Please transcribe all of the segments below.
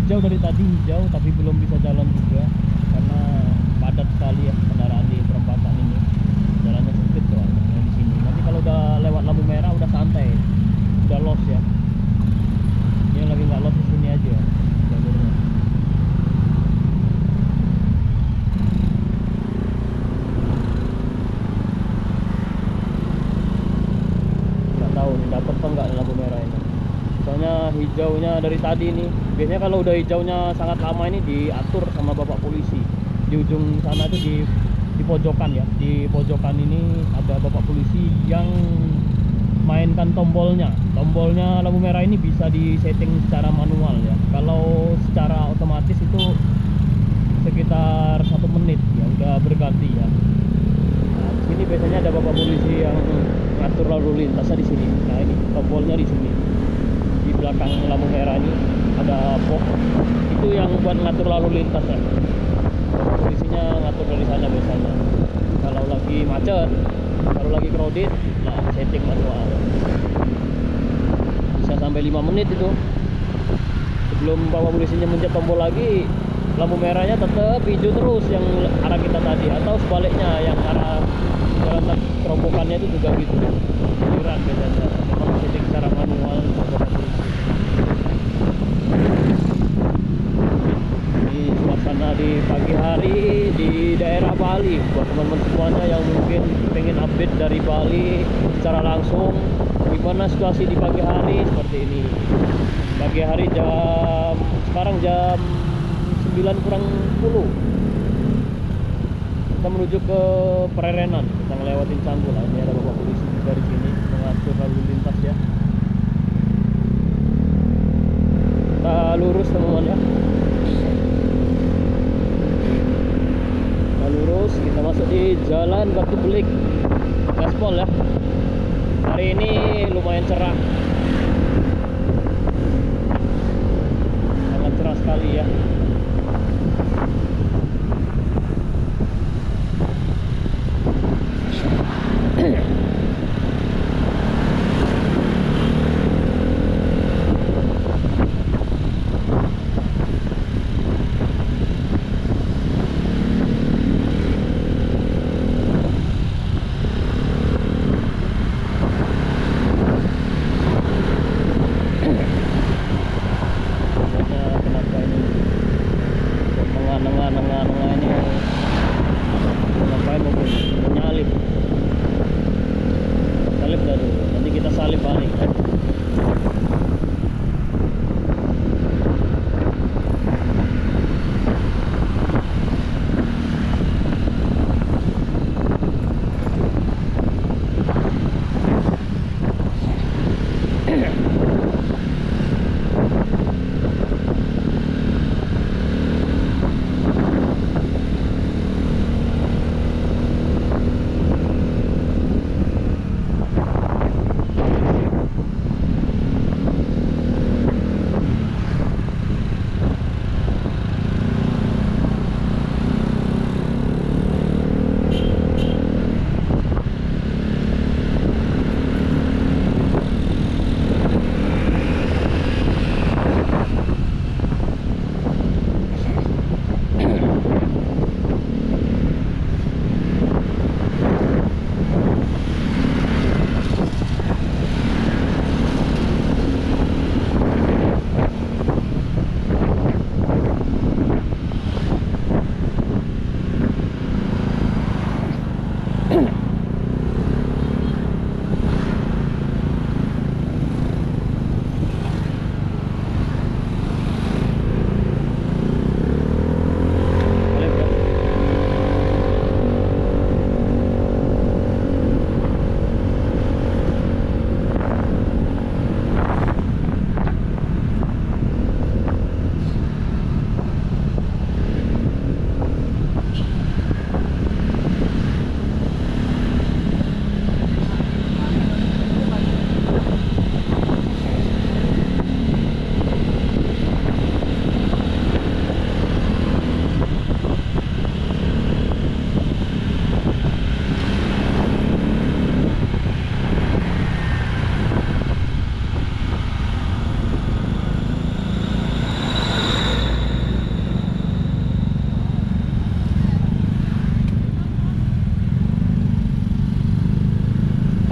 hijau dari tadi, hijau tapi belum bisa jalan juga karena padat sekali ya kendaraan di perempatan ini. Jalannya sempit soalnya di sini. Nanti kalau udah lewat lampu merah udah santai, udah los ya. Ini lagi nggak los di sini aja jalurnya. Nggak tahu nih dapat apa nggak lampu merah ini. Soalnya hijaunya dari tadi nih. Biasanya kalau udah hijaunya sangat lama ini diatur sama bapak polisi. Di ujung sana tuh di pojokan ya. Di pojokan ini ada bapak polisi yang mainkan tombolnya. Tombolnya lampu merah ini bisa disetting secara manual ya. Kalau secara otomatis itu sekitar 1 menit ya udah berganti ya. Nah, di sini biasanya ada bapak polisi yang ngatur lalu lintasnya di sini. Nah, ini tombolnya di sini. Di belakang lampu merah ini ada box. Itu yang buat ngatur lalu lintas ya. Bapak polisinya ngatur dari sana biasanya. Kalau lagi macet, kalau lagi crowded, nah setting manual. Bisa sampai 5 menit itu. Sebelum bapak polisinya mencet tombol lagi, lampu merahnya tetap hijau terus yang arah kita tadi, atau sebaliknya yang arah jalan terombokannya itu juga gitu. Giliran biasanya memang setting secara manual bapak polisi. Ini suasana di pagi hari di daerah Bali buat teman-teman semuanya yang mungkin pengen update dari Bali secara langsung gimana situasi di pagi hari seperti ini. Pagi hari sekarang jam 9 kurang 10. Kita menuju ke Prerenan, kita ngelewatin Sanggul. Ini ada bapak polisi dari sini mengatur lalu lintas ya. Kita lurus teman-teman ya. Kita lurus, kita masuk di Jalan Batu Belik gaspol ya. Hari ini lumayan cerah, sangat cerah sekali ya. Kenapa ini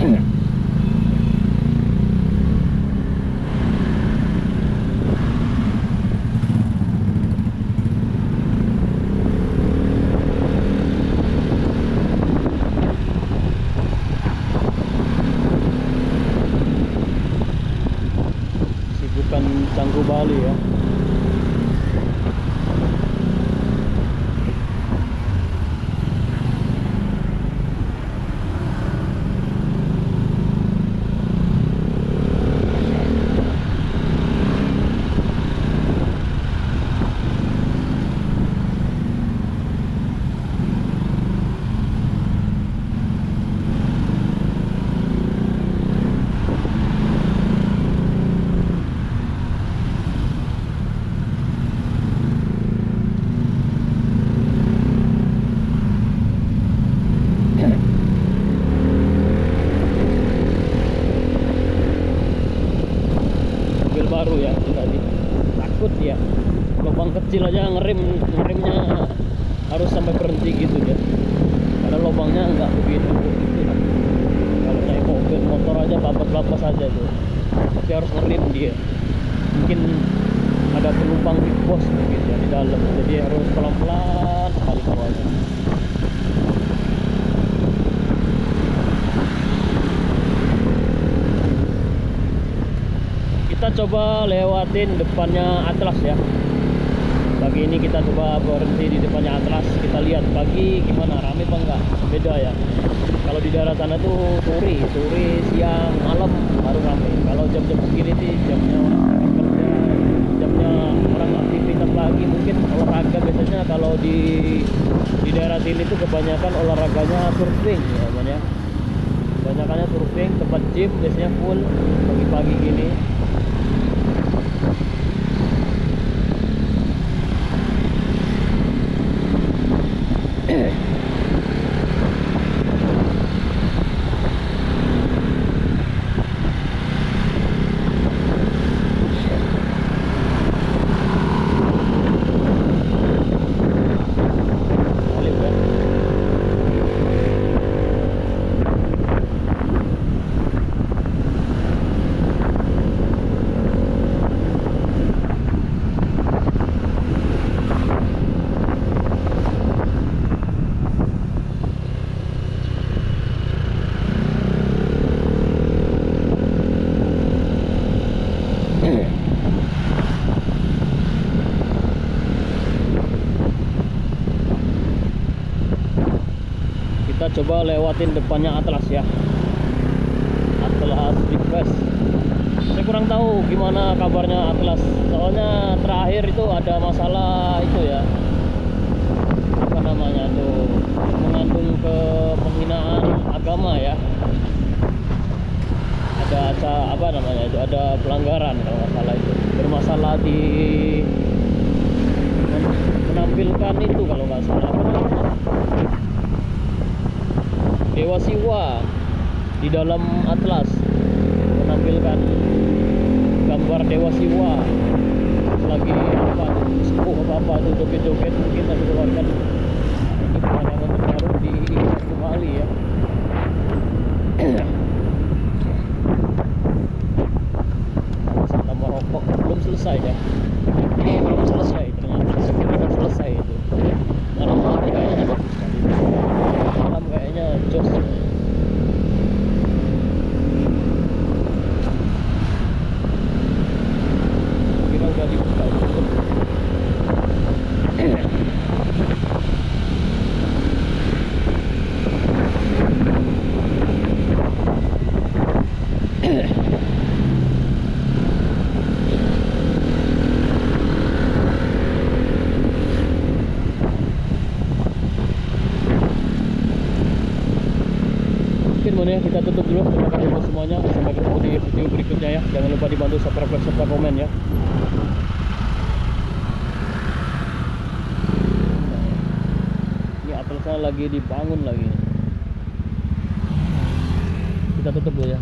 Sibukan Canggu Bali ya. Mobil baru ya itu tadi, takut ya lubang kecil aja ngeremnya harus sampai berhenti gitu ya, karena lubangnya nggak begitu gitu. Kalau naik mobil motor aja bapas aja tuh, tapi harus ngerem dia. Mungkin ada penumpang big boss mungkin ya di dalam, jadi harus pelan-pelan sekali bawanya. Kita coba lewatin depannya Atlas ya. Pagi ini kita coba berhenti di depannya Atlas. Kita lihat pagi gimana, rame apa enggak. Beda ya. Kalau di daerah sana tuh sore, siang, malam baru rame. Kalau jam-jam segini sih jamnya orang kerja, jamnya orang aktivitas lagi, mungkin olahraga. Biasanya kalau di daerah sini tuh kebanyakan olahraganya surfing ya namanya. Kebanyakannya surfing, tempat gym biasanya full pagi-pagi gini. Kita coba lewatin depannya Atlas ya, Atlas Big Fest. Saya kurang tahu gimana kabarnya Atlas, soalnya terakhir itu ada masalah itu ya, apa namanya tuh, mengandung ke penghinaan agama ya. Ada apa namanya itu, ada pelanggaran kalau nggak salah, itu bermasalah di menampilkan itu kalau nggak salah Dewa Siwa di dalam Atlas, menampilkan gambar Dewa Siwa lagi apa sepuh apa tuh, joget-joget mungkin ada keluarkan. Ini pemandangan terbaru di Bali ya. Sama merokok belum selesai ya, belum selesai ternyata, belum selesai itu. Malam hari kayaknya bagus sekali, malam kayaknya jos. Kira udah dibuka itu. Ya, kita tutup dulu. Terima kasih buat semuanya, sampai ketemu di video berikutnya ya. Jangan lupa dibantu subscribe, like, serta komen ya. Ini Atlasnya lagi dibangun lagi. Kita tutup dulu ya.